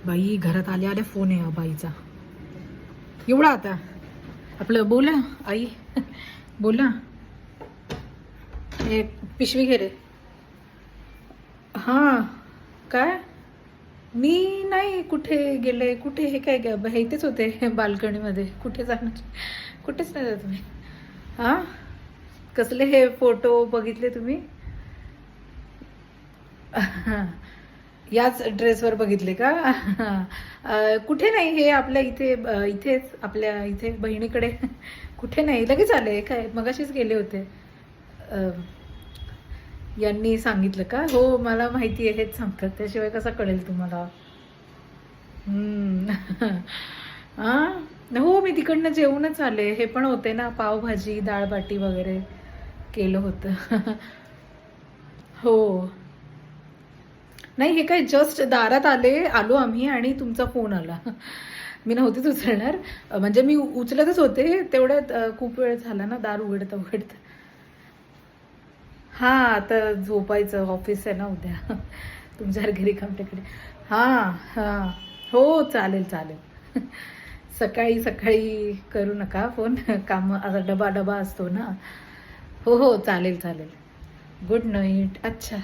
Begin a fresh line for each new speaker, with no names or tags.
बाई घरात आल्या आल्या फोन आहे बाईचा एवढा आता आपलं बोला आई बोला हे पिशवी घे रे हां काय मी नाही कुठे गेले कुठे हे काय हे इथेच होते बाल्कनीमध्ये कुठे जाणार कुठेच नाही जात मी हां कसले हे फोटो बघितले तुम्ही याच ड्रेसवर बघितले का कुठे नाही हे आपल्या इथे इथेच आपल्या इथे बहिणीकडे कुठे नाही लगेच आले काय मगाशीच गेले होते यांनी सांगितलं का हो मला माहिती आहे हेच सांगतात त्याशिवाय कसा कळेल तुम्हाला हां हो मी तिकडनं जेवूनच आले हे पण होते ना पावभाजी डाळ बाटी वगैरे केलं होतं हो नाही हे काय जस्ट दारात आलो आम्ही आणि तुमचा फोन आला मी नव्हतीच उचलणार म्हणजे मी उचलतच होते तेवढ्यात खूप वेळ झाला ना दार उघडता उघडता हां आता झोपायचं ऑफिस आहे ना उद्या तुमच्या घरी कामटेकडे हां हां हो चालेल चालेल सकाळी सकाळी करू नका फोन काम आता डबा असतो ना हो हो चालेल चालेल गुड नाईट अच्छा